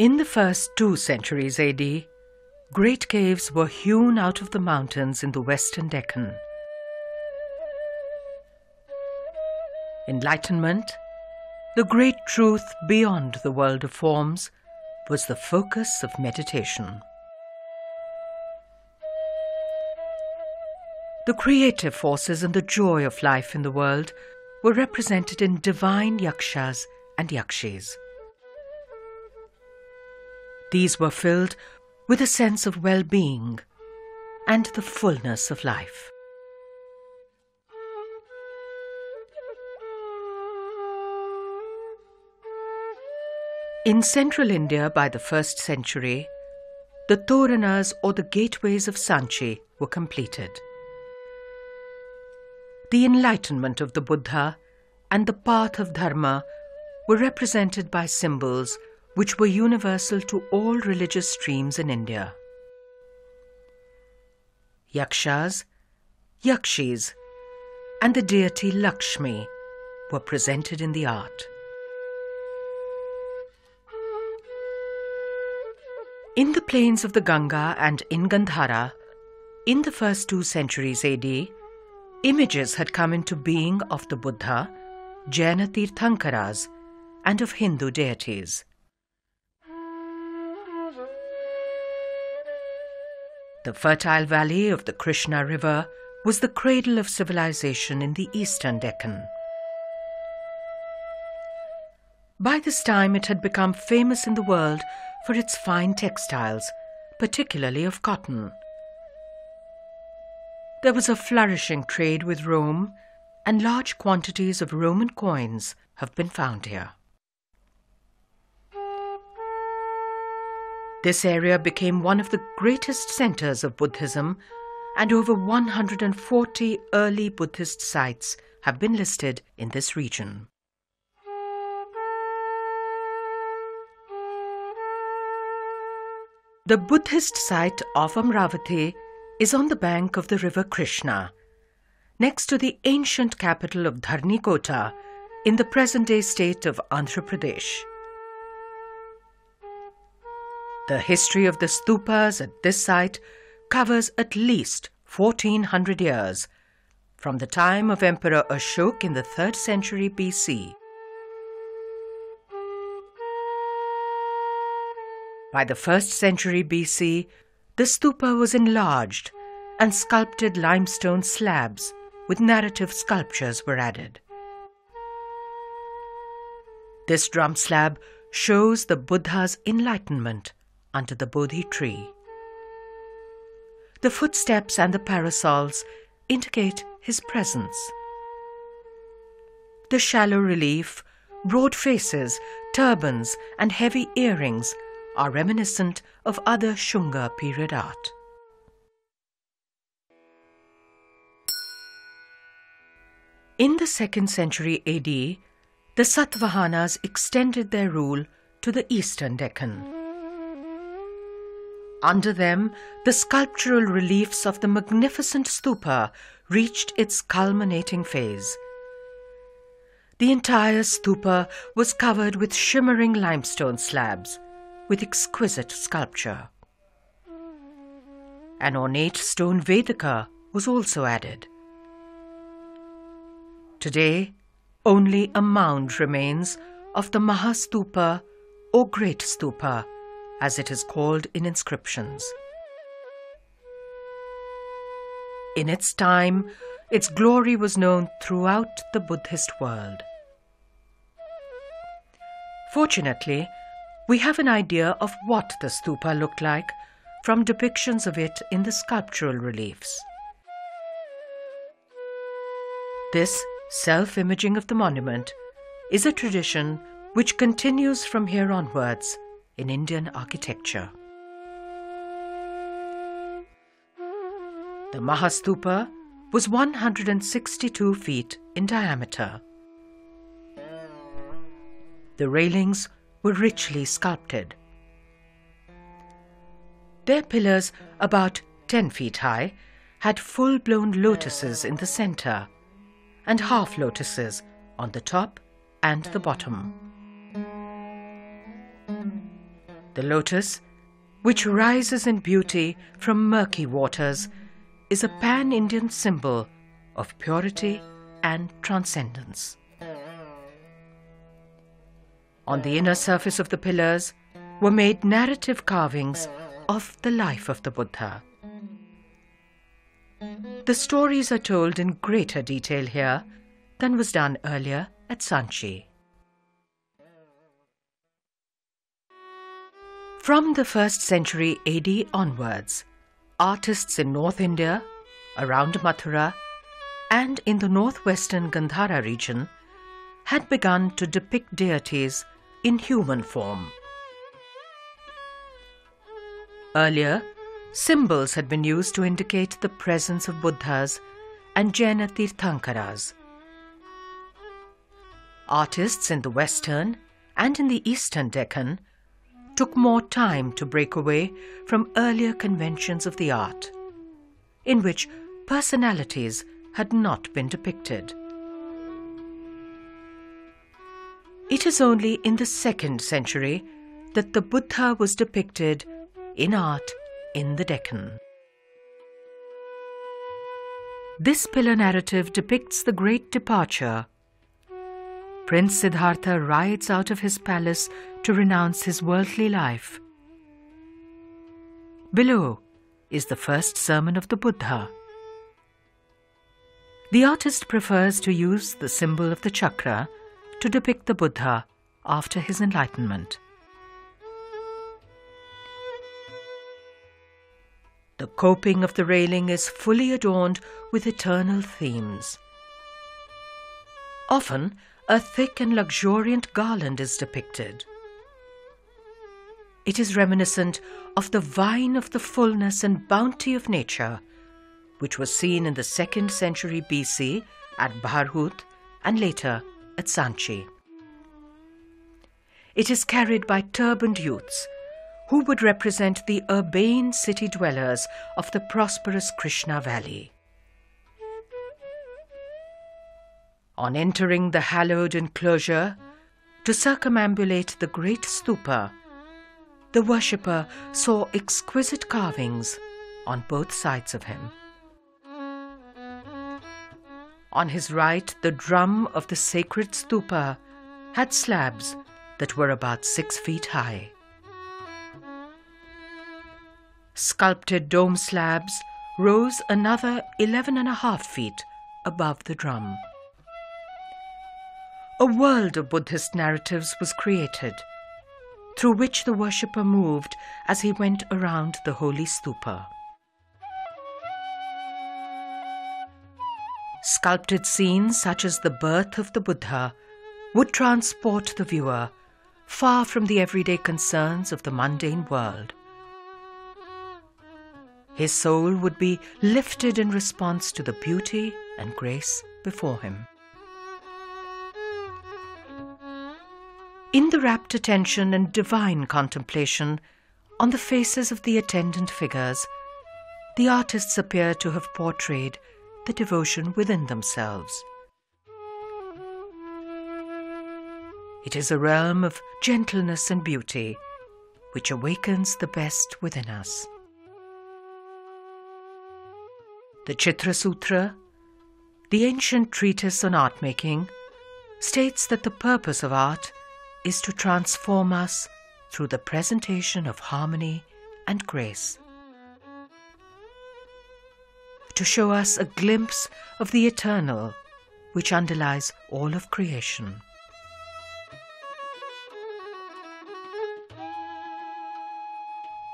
In the first 2 centuries AD, great caves were hewn out of the mountains in the western Deccan. Enlightenment, the great truth beyond the world of forms, was the focus of meditation. The creative forces and the joy of life in the world were represented in divine yakshas and yakshis. These were filled with a sense of well-being and the fullness of life. In central India by the 1st century, the Toranas or the gateways of Sanchi were completed. The enlightenment of the Buddha and the path of Dharma were represented by symbols which were universal to all religious streams in India. Yakshas, Yakshis, and the deity Lakshmi were presented in the art. In the plains of the Ganga and in Gandhara, in the first 2 centuries AD, images had come into being of the Buddha, Jaina Tirthankaras, and of Hindu deities. The fertile valley of the Krishna river was the cradle of civilization in the eastern Deccan. By this time it had become famous in the world for its fine textiles, particularly of cotton. There was a flourishing trade with Rome, and large quantities of Roman coins have been found here. This area became one of the greatest centers of Buddhism, and over 140 early Buddhist sites have been listed in this region. The Buddhist site of Amaravati is on the bank of the river Krishna, next to the ancient capital of Dharnikota in the present-day state of Andhra Pradesh. The history of the stupas at this site covers at least 1400 years, from the time of Emperor Ashoka in the 3rd century BC. By the 1st century BC, the stupa was enlarged and sculpted limestone slabs with narrative sculptures were added. This drum slab shows the Buddha's enlightenment under the Bodhi tree. The footsteps and the parasols indicate his presence. The shallow relief, broad faces, turbans, and heavy earrings are reminiscent of other Shunga period art. In the 2nd century AD, the Satavahanas extended their rule to the eastern Deccan. Under them, the sculptural reliefs of the magnificent stupa reached its culminating phase. The entire stupa was covered with shimmering limestone slabs, with exquisite sculpture. An ornate stone Vedika was also added. Today, only a mound remains of the Maha Stupa or Great Stupa, as it is called in inscriptions. In its time, its glory was known throughout the Buddhist world. Fortunately, we have an idea of what the stupa looked like from depictions of it in the sculptural reliefs. This self-imaging of the monument is a tradition which continues from here onwards in Indian architecture. The Maha Stupa was 162 feet in diameter. The railings were richly sculpted. Their pillars, about 10 feet high, had full-blown lotuses in the center and half-lotuses on the top and the bottom. The lotus, which rises in beauty from murky waters, is a pan-Indian symbol of purity and transcendence. On the inner surface of the pillars were made narrative carvings of the life of the Buddha. The stories are told in greater detail here than was done earlier at Sanchi. From the 1st century AD onwards, artists in North India, around Mathura, and in the northwestern Gandhara region had begun to depict deities in human form. Earlier, symbols had been used to indicate the presence of Buddhas and Jaina Tirthankaras. Artists in the western and in the eastern Deccan took more time to break away from earlier conventions of the art, in which personalities had not been depicted. It is only in the 2nd century that the Buddha was depicted in art in the Deccan. This pillar narrative depicts the great departure. Prince Siddhartha rides out of his palace to renounce his worldly life. Below is the first sermon of the Buddha. The artist prefers to use the symbol of the chakra to depict the Buddha after his enlightenment. The coping of the railing is fully adorned with eternal themes. Often, a thick and luxuriant garland is depicted. It is reminiscent of the vine of the fullness and bounty of nature, which was seen in the 2nd century BC at Bharhut and later at Sanchi. It is carried by turbaned youths who would represent the urbane city dwellers of the prosperous Krishna valley. On entering the hallowed enclosure, to circumambulate the great stupa, the worshipper saw exquisite carvings on both sides of him. On his right, the drum of the sacred stupa had slabs that were about 6 feet high. Sculpted dome slabs rose another 11.5 feet above the drum. A world of Buddhist narratives was created, through which the worshipper moved as he went around the holy stupa. Sculpted scenes such as the birth of the Buddha would transport the viewer far from the everyday concerns of the mundane world. His soul would be lifted in response to the beauty and grace before him. In the rapt attention and divine contemplation on the faces of the attendant figures, the artists appear to have portrayed the devotion within themselves. It is a realm of gentleness and beauty which awakens the best within us. The Chitra Sutra, the ancient treatise on art making, states that the purpose of art is to transform us through the presentation of harmony and grace, to show us a glimpse of the eternal which underlies all of creation.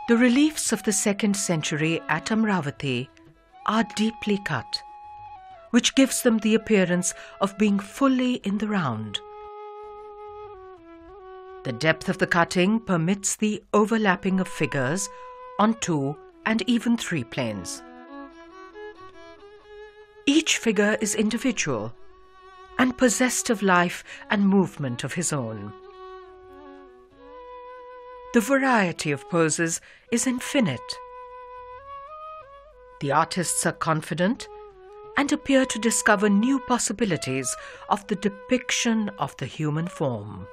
The reliefs of the 2nd century at Amaravati are deeply cut, which gives them the appearance of being fully in the round. The depth of the cutting permits the overlapping of figures on 2 and even 3 planes. Each figure is individual and possessed of life and movement of his own. The variety of poses is infinite. The artists are confident and appear to discover new possibilities of the depiction of the human form.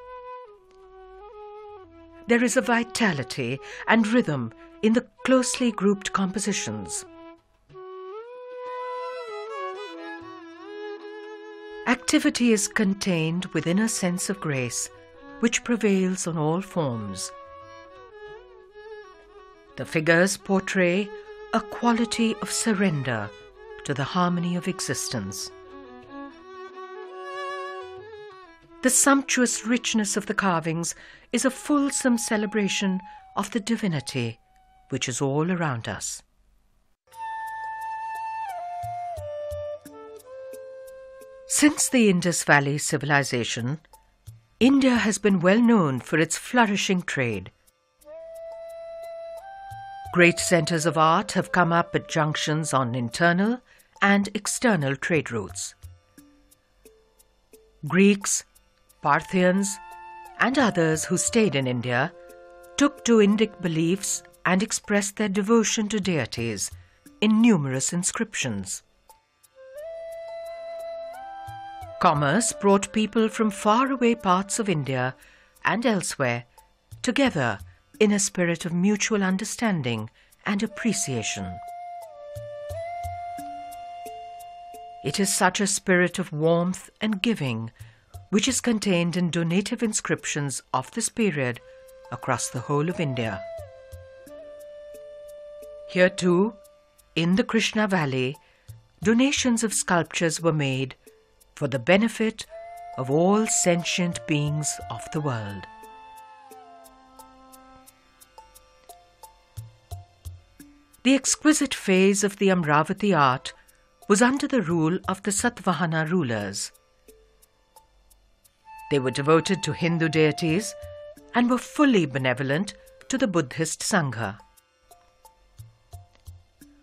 there is a vitality and rhythm in the closely grouped compositions. Activity is contained within a sense of grace which prevails on all forms. The figures portray a quality of surrender to the harmony of existence. The sumptuous richness of the carvings is a fulsome celebration of the divinity which is all around us. Since the Indus Valley civilization, India has been well known for its flourishing trade. Great centers of art have come up at junctions on internal and external trade routes. Greeks, Parthians, and others who stayed in India took to Indic beliefs and expressed their devotion to deities in numerous inscriptions. Commerce brought people from faraway parts of India and elsewhere together in a spirit of mutual understanding and appreciation. It is such a spirit of warmth and giving which is contained in donative inscriptions of this period across the whole of India. Here too, in the Krishna Valley, donations of sculptures were made for the benefit of all sentient beings of the world. The exquisite phase of the Amaravati art was under the rule of the Satvahana rulers. They were devoted to Hindu deities and were fully benevolent to the Buddhist Sangha.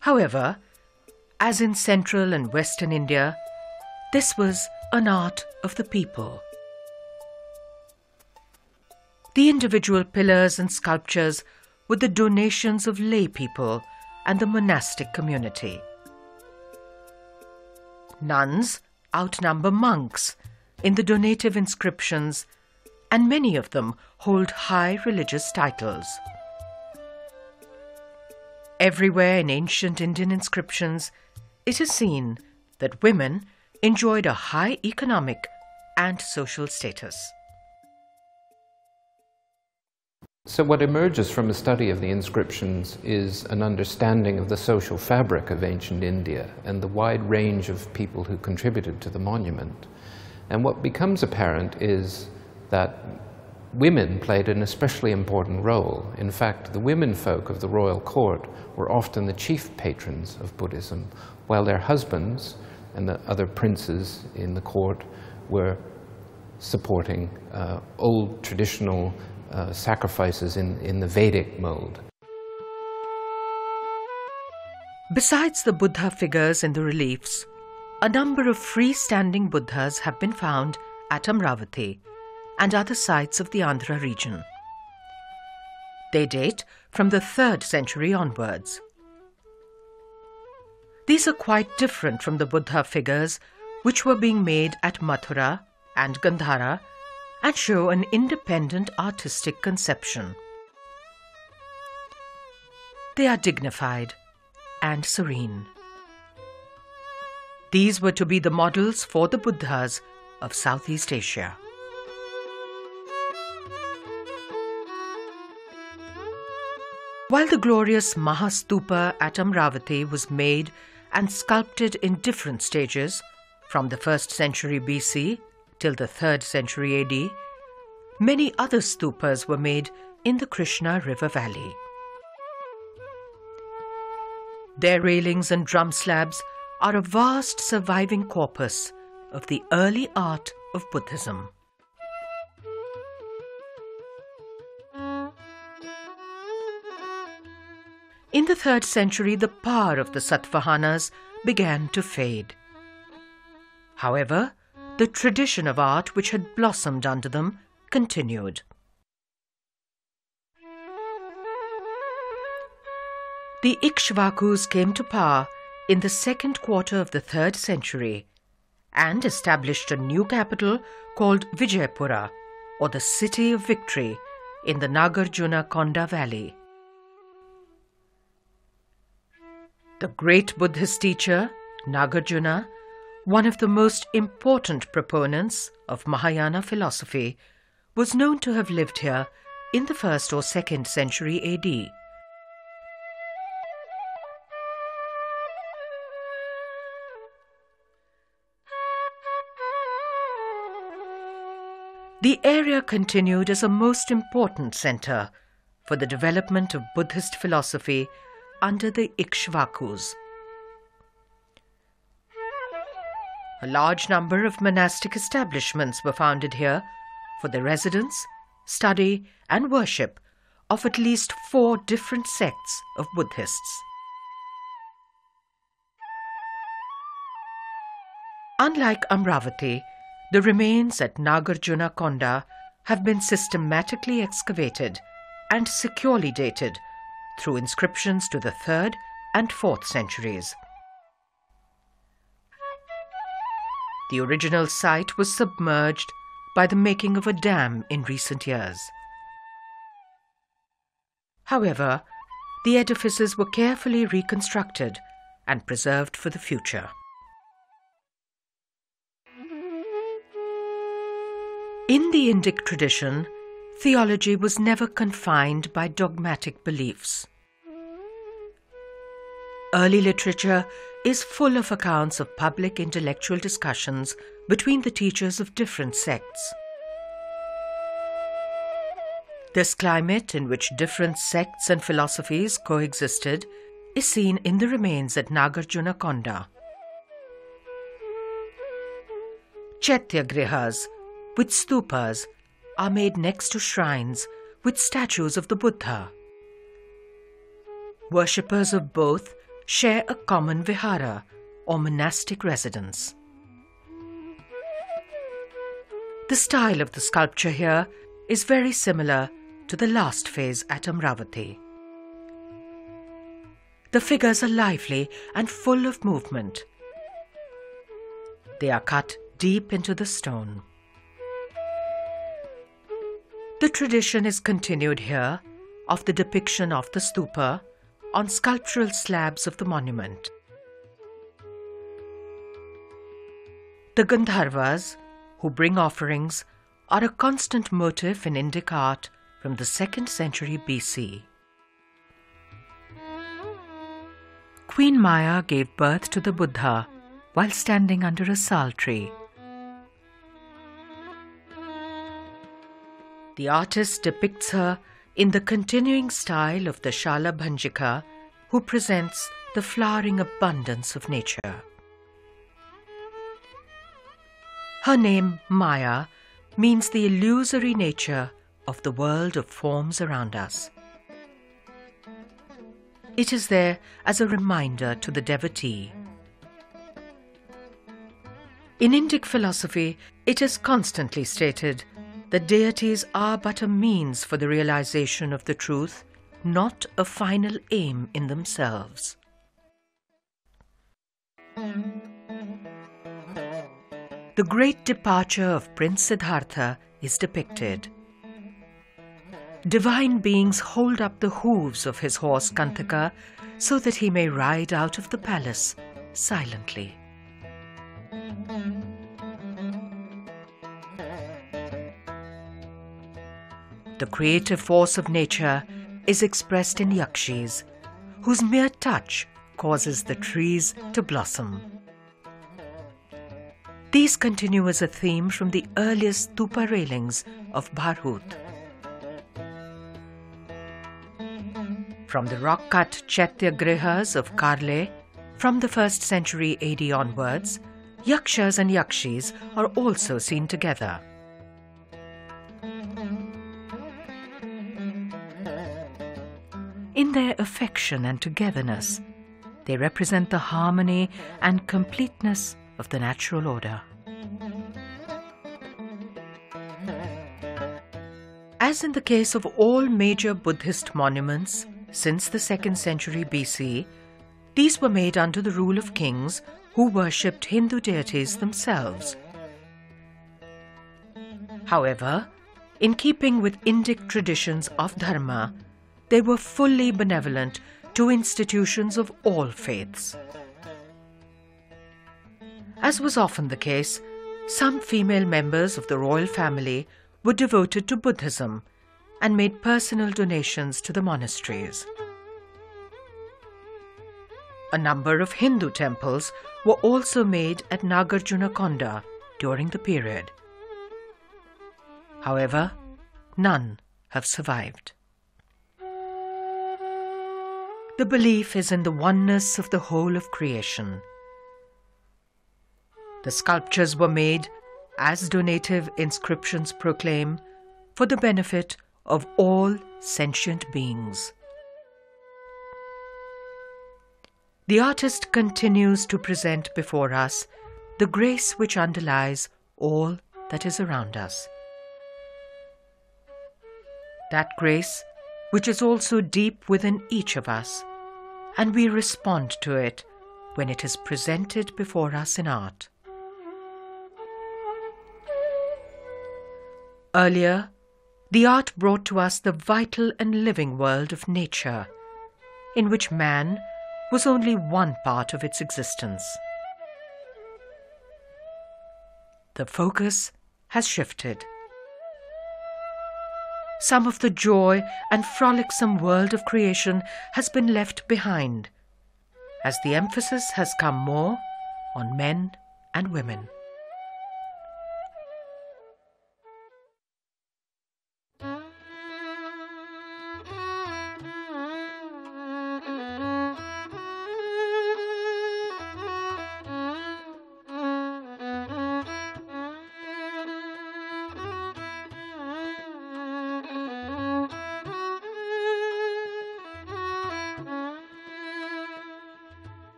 However, as in central and western India, this was an art of the people. The individual pillars and sculptures were the donations of lay people and the monastic community. Nuns outnumber monks in the donative inscriptions, and many of them hold high religious titles. Everywhere in ancient Indian inscriptions, it is seen that women enjoyed a high economic and social status. So what emerges from a study of the inscriptions is an understanding of the social fabric of ancient India and the wide range of people who contributed to the monument. And what becomes apparent is that women played an especially important role. In fact, the women folk of the royal court were often the chief patrons of Buddhism, while their husbands and the other princes in the court were supporting old traditional sacrifices in the Vedic mode. Besides the Buddha figures in the reliefs, a number of freestanding Buddhas have been found at Amaravati and other sites of the Andhra region. They date from the 3rd century onwards. These are quite different from the Buddha figures which were being made at Mathura and Gandhara and show an independent artistic conception. They are dignified and serene. These were to be the models for the Buddhas of Southeast Asia. While the glorious Maha Stupa at Amaravati was made and sculpted in different stages, from the 1st century BC till the 3rd century AD, many other stupas were made in the Krishna River Valley. Their railings and drum slabs are a vast surviving corpus of the early art of Buddhism. In the 3rd century, the power of the Satvahanas began to fade. However, the tradition of art which had blossomed under them continued. The Ikshvakus came to power in the 2nd quarter of the 3rd century and established a new capital called Vijayapura, or the City of Victory, in the Nagarjunakonda valley. The great Buddhist teacher, Nagarjuna, one of the most important proponents of Mahayana philosophy, was known to have lived here in the 1st or 2nd century AD. The area continued as a most important center for the development of Buddhist philosophy under the Ikshvakus. A large number of monastic establishments were founded here for the residence, study, and worship of at least 4 different sects of Buddhists. Unlike Amaravati, the remains at Nagarjunakonda have been systematically excavated and securely dated through inscriptions to the 3rd and 4th centuries. The original site was submerged by the making of a dam in recent years. However, the edifices were carefully reconstructed and preserved for the future. In the Indic tradition, theology was never confined by dogmatic beliefs. Early literature is full of accounts of public intellectual discussions between the teachers of different sects. This climate in which different sects and philosophies coexisted is seen in the remains at Nagarjunakonda. Chaityagrihas with stupas are made next to shrines with statues of the Buddha. Worshippers of both share a common vihara or monastic residence. The style of the sculpture here is very similar to the last phase at Amaravati. The figures are lively and full of movement. They are cut deep into the stone. The tradition is continued here of the depiction of the stupa on sculptural slabs of the monument. The Gandharvas, who bring offerings, are a constant motif in Indic art from the 2nd century BC. Queen Maya gave birth to the Buddha while standing under a sal tree. The artist depicts her in the continuing style of the Shalabhanjika, who presents the flowering abundance of nature. Her name, Maya, means the illusory nature of the world of forms around us. It is there as a reminder to the devotee. In Indic philosophy, it is constantly stated that deities are but a means for the realization of the truth, not a final aim in themselves. The great departure of Prince Siddhartha is depicted. Divine beings hold up the hooves of his horse Kantaka so that he may ride out of the palace silently. The creative force of nature is expressed in yakshis, whose mere touch causes the trees to blossom. These continue as a theme from the earliest stupa railings of Bharhut. From the rock-cut Chaityagrihas of Karle, from the 1st century AD onwards, yakshas and yakshis are also seen together. In their affection and togetherness, they represent the harmony and completeness of the natural order. As in the case of all major Buddhist monuments since the 2nd century BC, these were made under the rule of kings who worshipped Hindu deities themselves. However, In keeping with Indic traditions of dharma, they were fully benevolent to institutions of all faiths. As was often the case, some female members of the royal family were devoted to Buddhism and made personal donations to the monasteries. A number of Hindu temples were also made at Nagarjunakonda during the period. However, none have survived. The belief is in the oneness of the whole of creation. The sculptures were made, as donative inscriptions proclaim, for the benefit of all sentient beings. The artist continues to present before us the grace which underlies all that is around us. That grace which is also deep within each of us, and we respond to it when it is presented before us in art. Earlier, the art brought to us the vital and living world of nature, in which man was only one part of its existence. The focus has shifted. Some of the joy and frolicsome world of creation has been left behind, as the emphasis has come more on men and women.